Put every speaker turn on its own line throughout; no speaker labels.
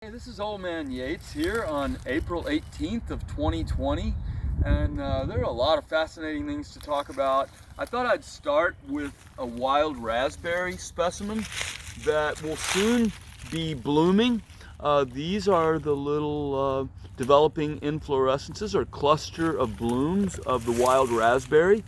Hey, this is Oldmanyates here on April 18th of 2020, and there are a lot of fascinating things to talk about. I thought I'd start with a wild raspberry specimen that will soon be blooming. These are the little developing inflorescences or cluster of blooms of the wild raspberry.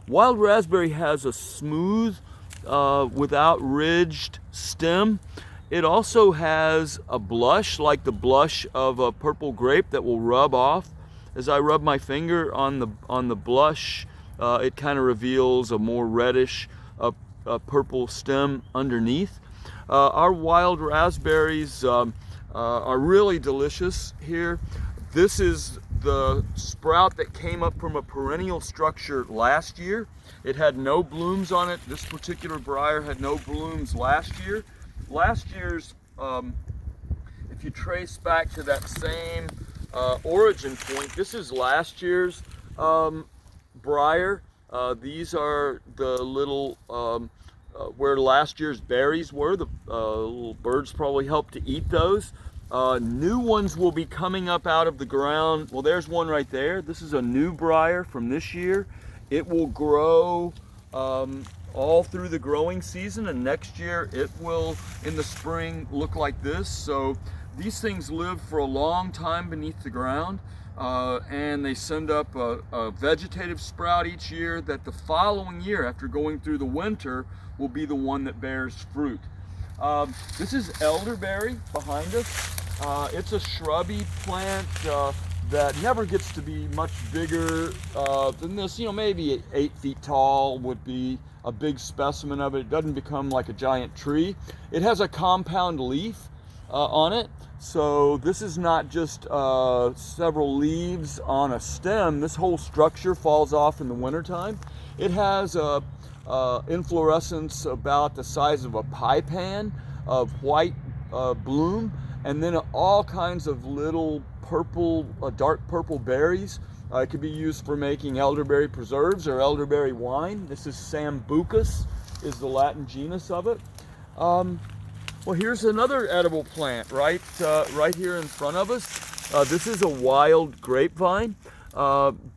Wild raspberry has a smooth, without ridged stem. It also has a blush, like the blush of a purple grape, that will rub off. As I rub my finger on the blush, it kind of reveals a more reddish purple stem underneath. Our wild raspberries are really delicious here. This is the sprout that came up from a perennial structure last year. It had no blooms on it. This particular briar had no blooms last year. Last year's, if you trace back to that same origin point, this is last year's briar. These are the little, where last year's berries were. The little birds probably helped to eat those. New ones will be coming up out of the ground. Well, there's one right there. This is a new briar from this year. It will grow all through the growing season, and next year it will, in the spring, look like this. So these things live for a long time beneath the ground, and they send up a vegetative sprout each year that the following year, after going through the winter, will be the one that bears fruit. This is elderberry behind us. It's a shrubby plant that never gets to be much bigger than this. Maybe 8 feet tall would be a big specimen of it. It doesn't become like a giant tree. It has a compound leaf on it. So this is not just several leaves on a stem. This whole structure falls off in the wintertime. It has a inflorescence about the size of a pie pan of white bloom, and then all kinds of little purple, dark purple berries. It could be used for making elderberry preserves or elderberry wine. This is Sambucus, is the Latin genus of it. Well, here's another edible plant right here in front of us. This is a wild grapevine.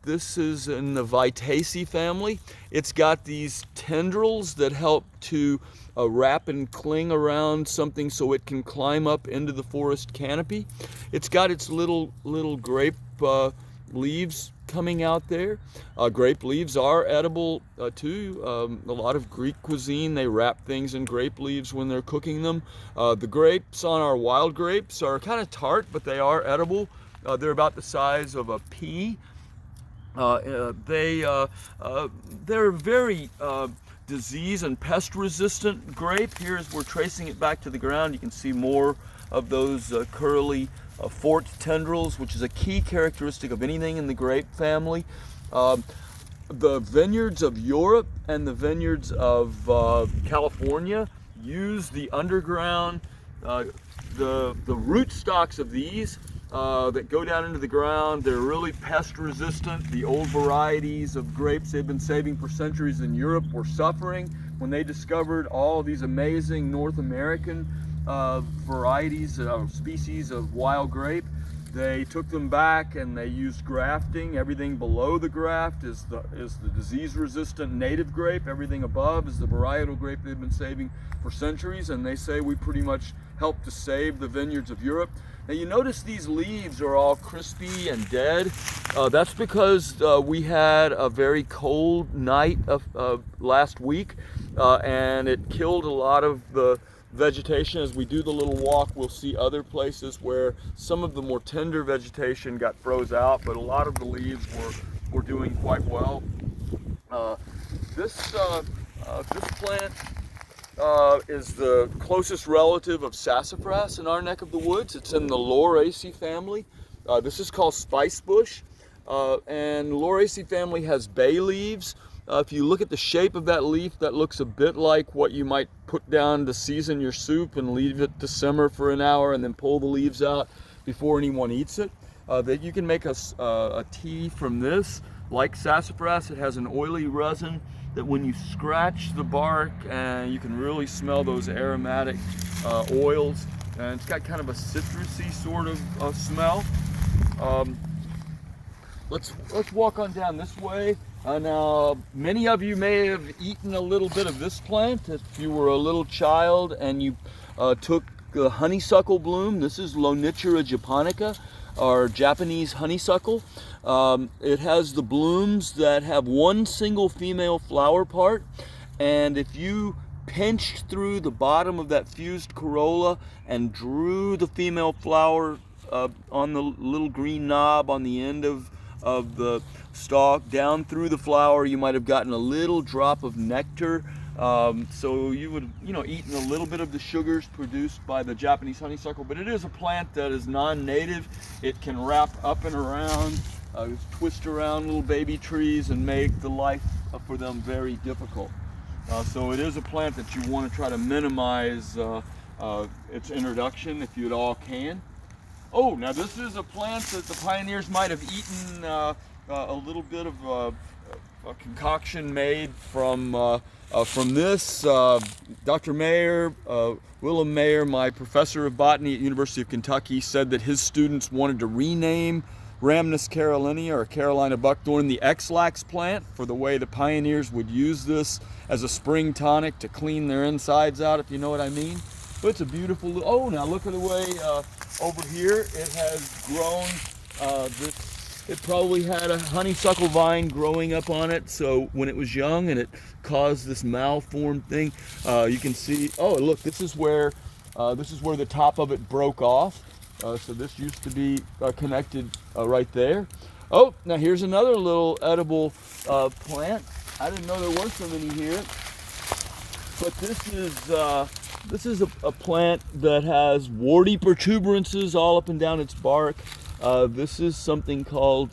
This is in the Vitaceae family. It's got these tendrils that help to wrap and cling around something so it can climb up into the forest canopy. It's got its little grape leaves coming out there. Grape leaves are edible too. A lot of Greek cuisine, they wrap things in grape leaves when they're cooking them. The grapes on our wild grapes are kind of tart, but they are edible. They're about the size of a pea. They're very disease and pest resistant grape. Here, as we're tracing it back to the ground, you can see more of those curly forked tendrils, which is a key characteristic of anything in the grape family. The vineyards of Europe and the vineyards of California use the underground, the root stocks of these that go down into the ground. They're really pest resistant. The old varieties of grapes they've been saving for centuries in Europe were suffering when they discovered all of these amazing North American varieties, species of wild grape. They took them back and they used grafting. Everything below the graft is the disease-resistant native grape. Everything above is the varietal grape they've been saving for centuries, and they say we pretty much helped to save the vineyards of Europe. Now you notice these leaves are all crispy and dead. That's because we had a very cold night of last week, and it killed a lot of the vegetation. As we do the little walk, we'll see other places where some of the more tender vegetation got froze out, but a lot of the leaves were doing quite well. This plant is the closest relative of Sassafras in our neck of the woods. It's in the Lauraceae family. This is called Spicebush, and Lauraceae family has bay leaves. If you look at the shape of that leaf, that looks a bit like what you might put down to season your soup and leave it to simmer for an hour and then pull the leaves out before anyone eats it. That you can make a tea from this. Like sassafras, it has an oily resin that when you scratch the bark, and you can really smell those aromatic oils. and it's got kind of a citrusy sort of smell. Let's walk on down this way. Now, many of you may have eaten a little bit of this plant if you were a little child and you took the honeysuckle bloom. This is Lonicera japonica, or Japanese honeysuckle. It has the blooms that have one single female flower part, and if you pinched through the bottom of that fused corolla and drew the female flower on the little green knob on the end of the stalk down through the flower, you might have gotten a little drop of nectar. So you would, eaten a little bit of the sugars produced by the Japanese honeysuckle, but it is a plant that is non-native. It can wrap up and around, twist around little baby trees and make the life for them very difficult. So it is a plant that you want to try to minimize its introduction if you at all can. Oh, now this is a plant that the pioneers might have eaten a little bit of a concoction made from this. Dr. Mayer, Willem Mayer, my professor of botany at University of Kentucky, said that his students wanted to rename Rhamnus carolinea, or Carolina buckthorn, the X-lax plant, for the way the pioneers would use this as a spring tonic to clean their insides out, if you know what I mean. But it's a beautiful, oh, now look at the way over here it has grown. It probably had a honeysuckle vine growing up on it, so when it was young and it caused this malformed thing, you can see, oh look, this is where the top of it broke off. So this used to be connected right there. Oh, now here's another little edible plant. I didn't know there were so many here, but this is a plant that has warty protuberances all up and down its bark. This is something called,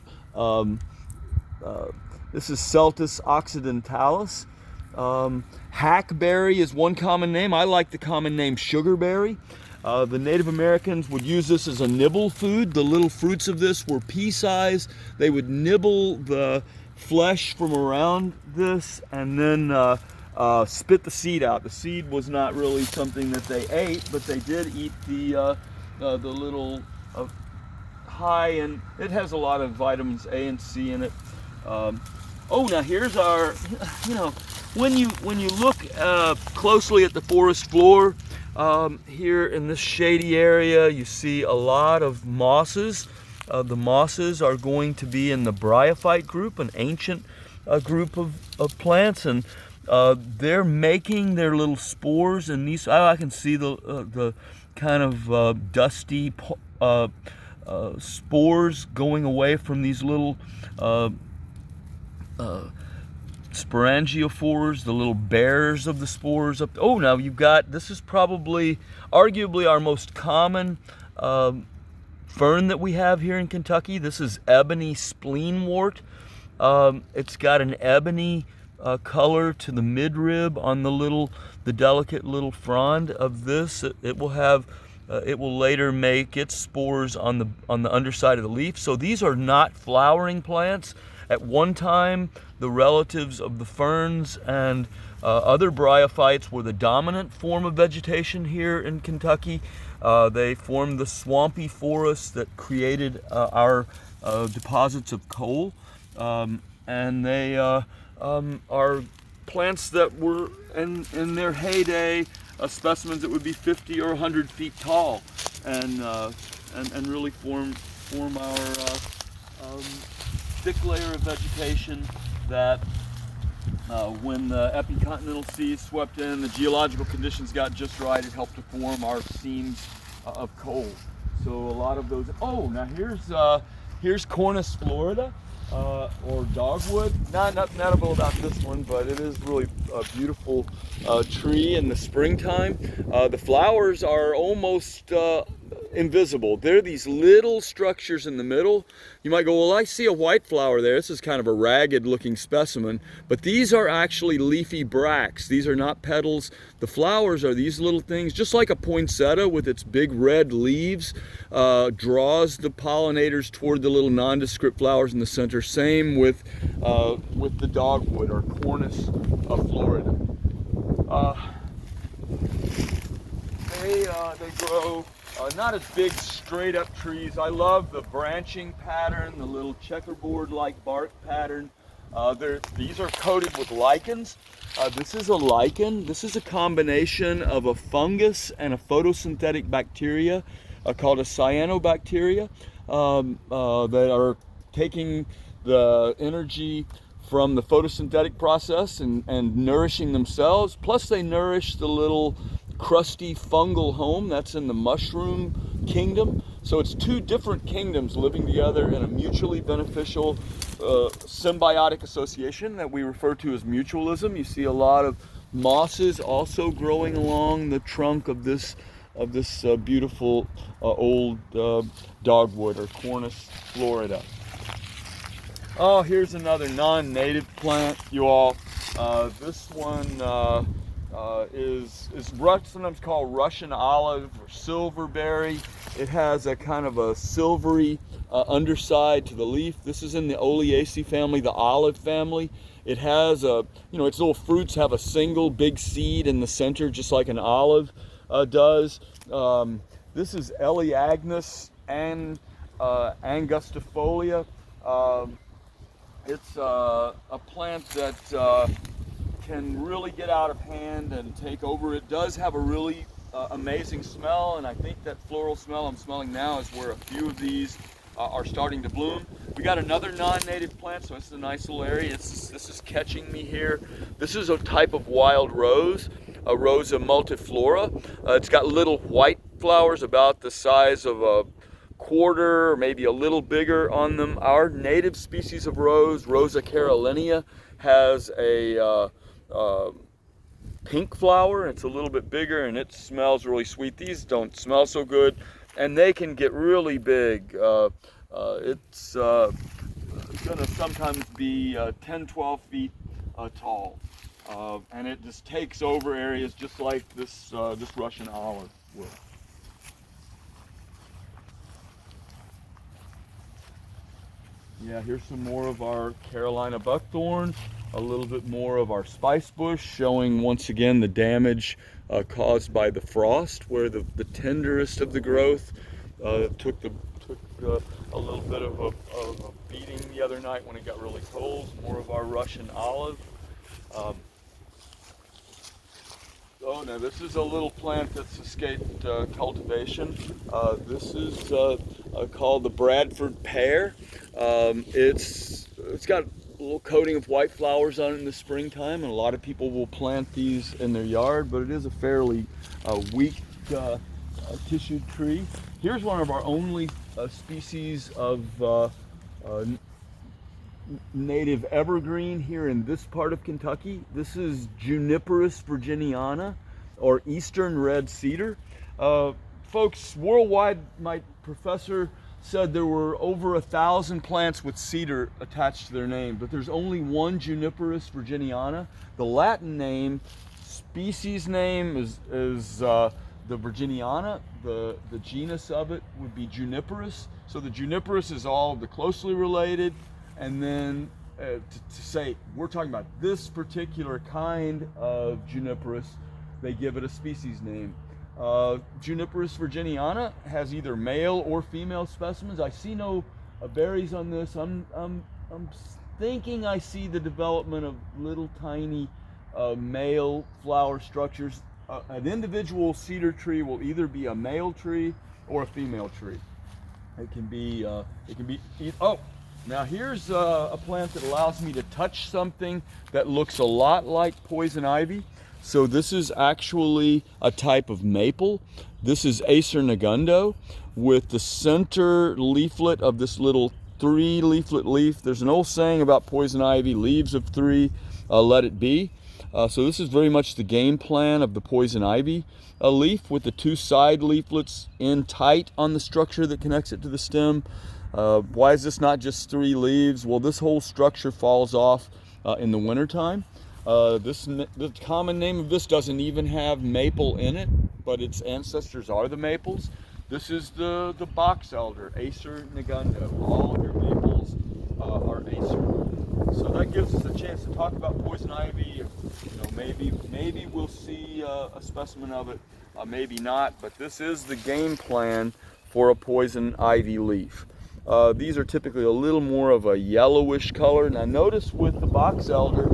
this is Celtis occidentalis. Hackberry is one common name. I like the common name sugarberry. The Native Americans would use this as a nibble food. The little fruits of this were pea-sized. They would nibble the flesh from around this and then spit the seed out. The seed was not really something that they ate, but they did eat the little high, and it has a lot of vitamins A and C in it. Oh, now here's our, when you look closely at the forest floor, here in this shady area, you see a lot of mosses. The mosses are going to be in the bryophyte group, an ancient group of plants, and they're making their little spores in these. I can see the kind of dusty spores going away from these little sporangiophores, the little bears of the spores up. Oh, now you've got, this is probably arguably our most common fern that we have here in Kentucky. This is ebony spleenwort. It's got an ebony color to the midrib on the delicate little frond of this. It will have it will later make its spores on the underside of the leaf. So these are not flowering plants. At one time, the relatives of the ferns and other bryophytes were the dominant form of vegetation here in Kentucky. They formed the swampy forests that created our deposits of coal, and they are plants that were in their heyday specimens that would be 50 or 100 feet tall, and really form our thick layer of vegetation that when the epicontinental seas swept in, the geological conditions got just right, it helped to form our seams of coal. So a lot of those. Oh, now here's Cornus florida, or dogwood. Not notable about this one, but it is really a beautiful tree in the springtime. The flowers are almost invisible. They're these little structures in the middle. You might go, well, I see a white flower there. This is kind of a ragged looking specimen, but these are actually leafy bracts. These are not petals. The flowers are these little things, just like a poinsettia with its big red leaves draws the pollinators toward the little nondescript flowers in the center. Same with the dogwood, or Cornus florida. they grow not as big straight up trees. I love the branching pattern, the little checkerboard-like bark pattern. These are coated with lichens. This is a lichen. This is a combination of a fungus and a photosynthetic bacteria called a cyanobacteria that are taking the energy from the photosynthetic process and nourishing themselves. Plus they nourish the little crusty fungal home that's in the mushroom kingdom. So it's two different kingdoms living together in a mutually beneficial symbiotic association that we refer to as mutualism. You see a lot of mosses also growing along the trunk of this beautiful old dogwood, or Cornus florida. Oh, here's another non-native plant, you all. This one is sometimes called Russian olive or silverberry. It has a kind of a silvery underside to the leaf. This is in the Oleaceae family, the olive family. It has its little fruits have a single big seed in the center, just like an olive does. This is Elaeagnus and angustifolia. It's a plant that can really get out of hand and take over. It does have a really amazing smell, and I think that floral smell I'm smelling now is where a few of these are starting to bloom. We got another non-native plant, so it's a nice little area. This is catching me here. This is a type of wild rose, a Rosa multiflora. It's got little white flowers about the size of a quarter or maybe a little bigger on them. Our native species of rose, Rosa carolinea, has a pink flower. It's a little bit bigger and it smells really sweet. These don't smell so good, and they can get really big. It's gonna sometimes be 10-12 feet tall, and it just takes over areas just like this Russian olive would. Yeah, here's some more of our Carolina buckthorn, a little bit more of our Spicebush, showing once again the damage caused by the frost, where the tenderest of the growth took a little bit of a beating the other night when it got really cold. More of our Russian olive. Oh, now this is a little plant that's escaped cultivation. This is called the Bradford pear. It's got a little coating of white flowers on it in the springtime, and a lot of people will plant these in their yard, but it is a fairly weak tissued tree. Here's one of our only species of native evergreen here in this part of Kentucky. This is Juniperus virginiana, or eastern red cedar. Folks, worldwide, my professor said there were over 1,000 plants with cedar attached to their name, but there's only one Juniperus virginiana. The Latin name, species name, is the virginiana. The genus of it would be Juniperus. So the Juniperus is all the closely related, and then to say we're talking about this particular kind of Juniperus, they give it a species name. Juniperus virginiana has either male or female specimens. I see no berries on this. I'm thinking I see the development of little tiny male flower structures. An individual cedar tree will either be a male tree or a female tree. It can be oh, now here's a plant that allows me to touch something that looks a lot like poison ivy. So this is actually a type of maple. This is Acer negundo, with the center leaflet of this little 3-leaflet leaf. There's an old saying about poison ivy, leaves of 3, let it be. So this is very much the game plan of the poison ivy leaf, with the 2 side leaflets in tight on the structure that connects it to the stem. Why is this not just 3 leaves? Well, this whole structure falls off in the wintertime. The common name of this doesn't even have maple in it, but its ancestors are the maples. This is the box elder, Acer negundo. All of your maples are Acer. So that gives us a chance to talk about poison ivy. You know, maybe we'll see a specimen of it, maybe not. But this is the game plan for a poison ivy leaf. These are typically a little more of a yellowish color. Now notice with the box elder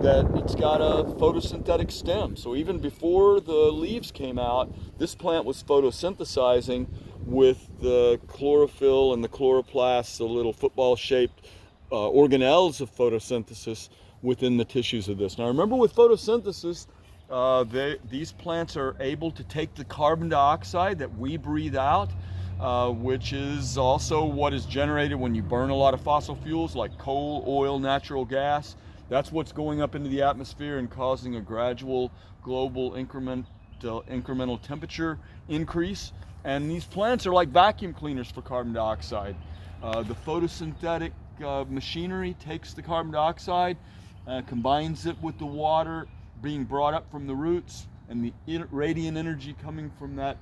that it's got a photosynthetic stem. So even before the leaves came out, this plant was photosynthesizing with the chlorophyll and the chloroplasts, the little football-shaped organelles of photosynthesis within the tissues of this. Now remember, with photosynthesis, these plants are able to take the carbon dioxide that we breathe out, which is also what is generated when you burn a lot of fossil fuels like coal, oil, natural gas. That's what's going up into the atmosphere and causing a gradual global incremental temperature increase. And these plants are like vacuum cleaners for carbon dioxide. The photosynthetic machinery takes the carbon dioxide, combines it with the water being brought up from the roots and the radiant energy coming from that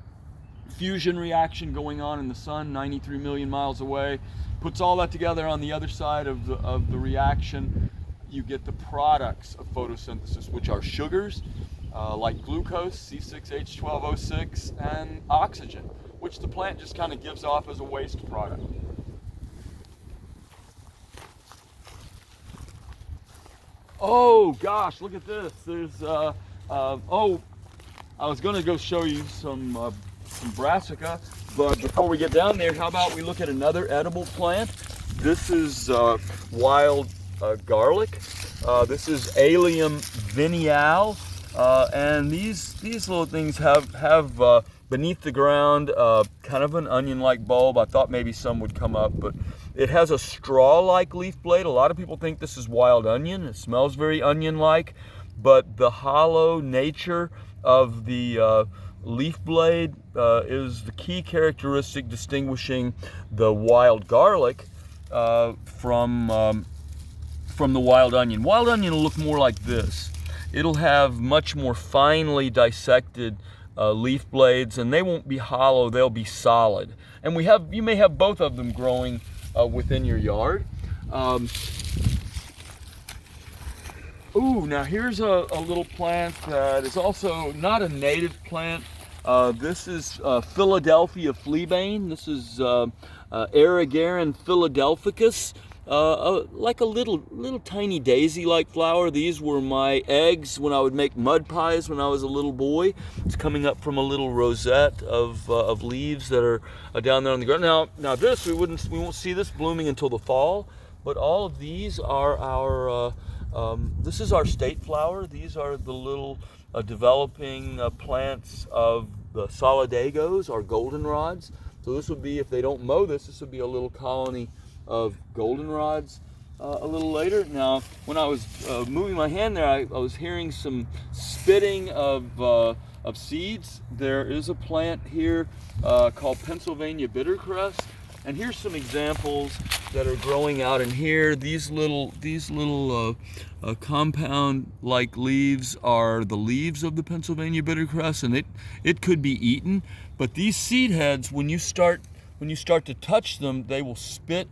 fusion reaction going on in the sun 93 million miles away, puts all that together on the other side of the reaction. You get the products of photosynthesis, which are sugars like glucose, C6H12O6, and oxygen, which the plant just kind of gives off as a waste product. Oh gosh, look at this. There's oh, I was going to go show you some brassica, but before we get down there, how about we look at another edible plant? This is wild garlic. This is Allium vineale, and these little things have beneath the ground kind of an onion-like bulb. I thought maybe some would come up, but it has a straw-like leaf blade. A lot of people think this is wild onion. It smells very onion-like, but the hollow nature of the leaf blade is the key characteristic distinguishing the wild garlic from the wild onion. Wild onion will look more like this. It'll have much more finely dissected leaf blades, and they won't be hollow, they'll be solid. And you may have both of them growing within your yard. Ooh, now here's a little plant that is also not a native plant. This is Philadelphia fleabane. This is Erigeron philadelphicus. Like a little tiny daisy-like flower. These were my eggs when I would make mud pies when I was a little boy. It's coming up from a little rosette of leaves that are down there on the ground. Now this we won't see this blooming until the fall. But all of these are our this is our state flower. These are the little developing plants of the solidagos, our goldenrods. So this would be, if they don't mow this would be a little colony of goldenrods a little later. Now, when I was moving my hand there, I was hearing some spitting of seeds. There is a plant here called Pennsylvania bittercress, and here's some examples that are growing out in here. These little compound-like leaves are the leaves of the Pennsylvania bittercress, and it could be eaten. But these seed heads, when you start to touch them, they will spit.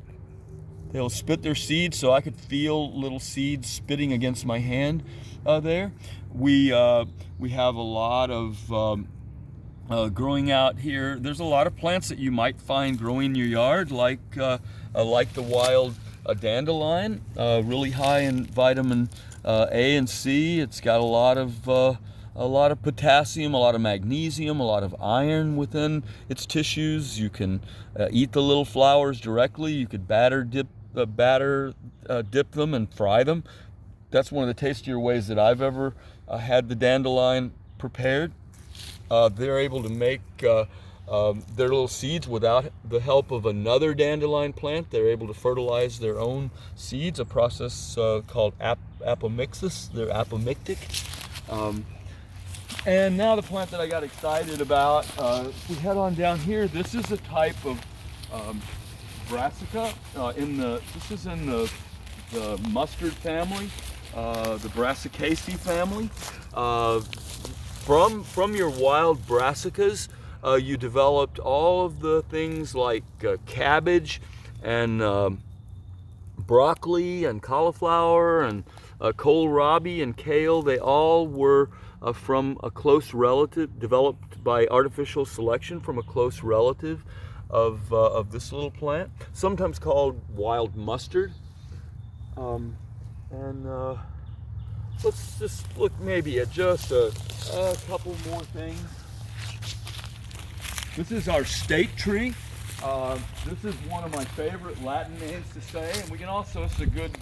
They'll spit their seeds, so I could feel little seeds spitting against my hand there. We have a lot of growing out here. There's a lot of plants that you might find growing in your yard, like the wild dandelion, really high in vitamin A and C. It's got a lot of potassium, a lot of magnesium, a lot of iron within its tissues. You can eat the little flowers directly. You could dip them and fry them. That's one of the tastier ways that I've ever had the dandelion prepared. They're able to make their little seeds without the help of another dandelion plant. They're able to fertilize their own seeds, a process called apomixis. They're apomictic. And now the plant that I got excited about, if we head on down here, this is a type of brassica. This is in the mustard family, the Brassicaceae family. From your wild brassicas, you developed all of the things like cabbage and broccoli and cauliflower and kohlrabi and kale, they all were from a close relative, developed by artificial selection from a close relative of this little plant, sometimes called wild mustard. Let's just look maybe at just a couple more things. This is our state tree. This is one of my favorite Latin names to say, and we can also, it's a good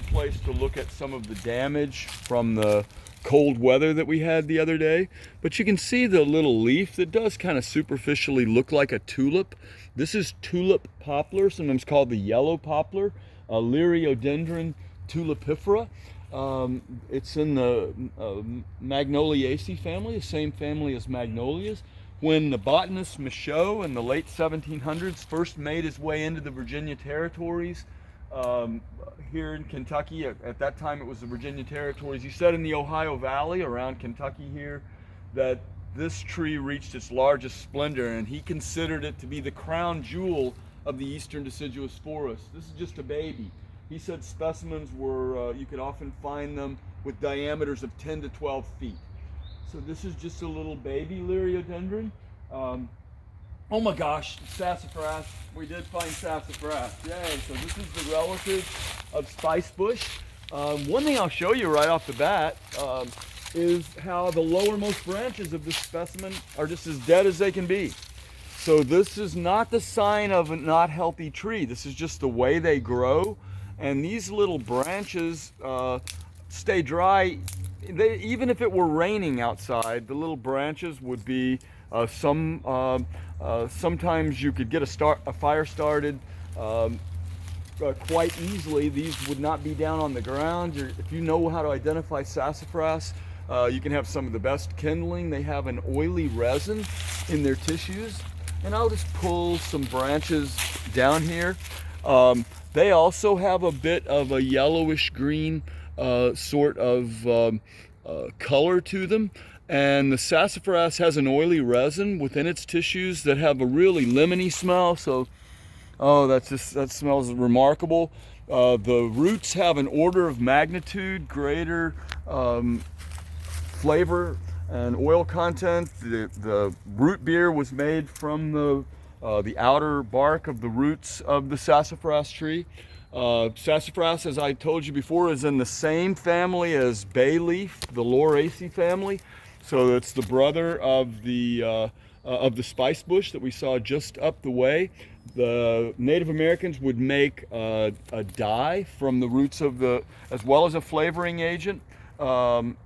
place to look at some of the damage from the cold weather that we had the other day. But you can see the little leaf that does kind of superficially look like a tulip. This is tulip poplar, sometimes called the yellow poplar, Liriodendron tulipifera. It's in the Magnoliaceae family, the same family as magnolias. When the botanist Michaud in the late 1700s first made his way into the Virginia territories, here in Kentucky, at that time it was the Virginia territories, he said in the Ohio Valley around Kentucky here that this tree reached its largest splendor, and he considered it to be the crown jewel of the eastern deciduous forest. This is just a baby. He said specimens were, you could often find them with diameters of 10 to 12 feet. So this is just a little baby Liriodendron. Oh my gosh, sassafras. We did find sassafras. Yay, so this is the relative of Spicebush. One thing I'll show you right off the bat is how the lowermost branches of this specimen are just as dead as they can be. So this is not the sign of a not healthy tree. This is just the way they grow. And these little branches stay dry. Even if it were raining outside, the little branches would be sometimes you could get a fire started quite easily. These would not be down on the ground. If you know how to identify sassafras, you can have some of the best kindling. They have an oily resin in their tissues. And I'll just pull some branches down here. They also have a bit of a yellowish green sort of color to them, and the sassafras has an oily resin within its tissues that have a really lemony smell. So, that smells remarkable. The roots have an order of magnitude greater flavor and oil content. The root beer was made from the outer bark of the roots of the sassafras tree. Sassafras, as I told you before, is in the same family as bay leaf, the Lauraceae family. So it's the brother of the spicebush that we saw just up the way. The Native Americans would make a dye from the roots of as well as a flavoring agent. It kind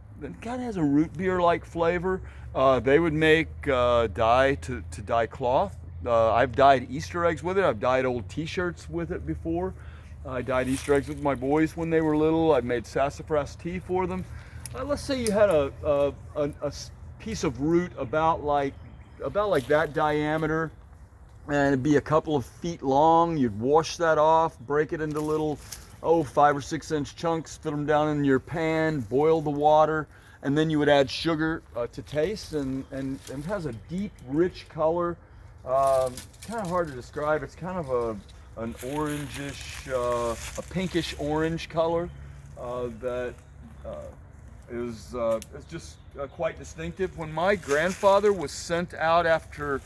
of has a root beer-like flavor. They would make dye to dye cloth. I've dyed Easter eggs with it. I've dyed old t-shirts with it before. I dyed Easter eggs with my boys when they were little. I made sassafras tea for them. Let's say you had a piece of root about like that diameter, and it'd be a couple of feet long. You'd wash that off, break it into little 5 or 6 inch chunks, fit them down in your pan, boil the water, and then you would add sugar to taste, and it has a deep, rich color. Kind of hard to describe. It's kind of an orangish, a pinkish orange color that is just quite distinctive. When my grandfather was sent out after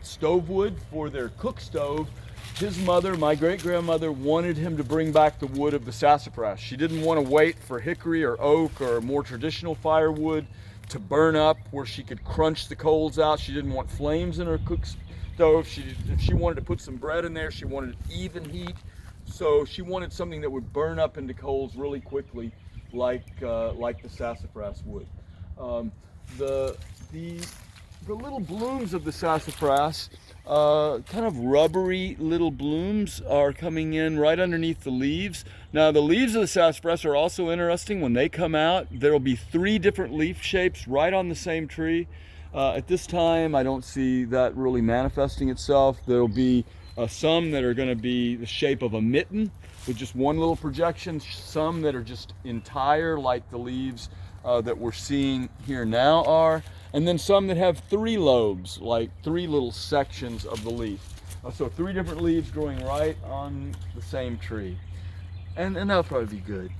stove wood for their cook stove, his mother, my great-grandmother, wanted him to bring back the wood of the sassafras. She didn't want to wait for hickory or oak or more traditional firewood to burn up where she could crunch the coals out. She didn't want flames in her cook stove. If she wanted to put some bread in there, she wanted even heat. So she wanted something that would burn up into coals really quickly, like the sassafras would. The little blooms of the sassafras, kind of rubbery little blooms, are coming in right underneath the leaves. Now the leaves of the sassafras are also interesting. When they come out, there'll be 3 different leaf shapes right on the same tree. At this time, I don't see that really manifesting itself. There'll be some that are going to be the shape of a mitten with just one little projection, some that are just entire like the leaves that we're seeing here now are, and then some that have 3 lobes, like 3 little sections of the leaf. So 3 different leaves growing right on the same tree. And that'll probably be good.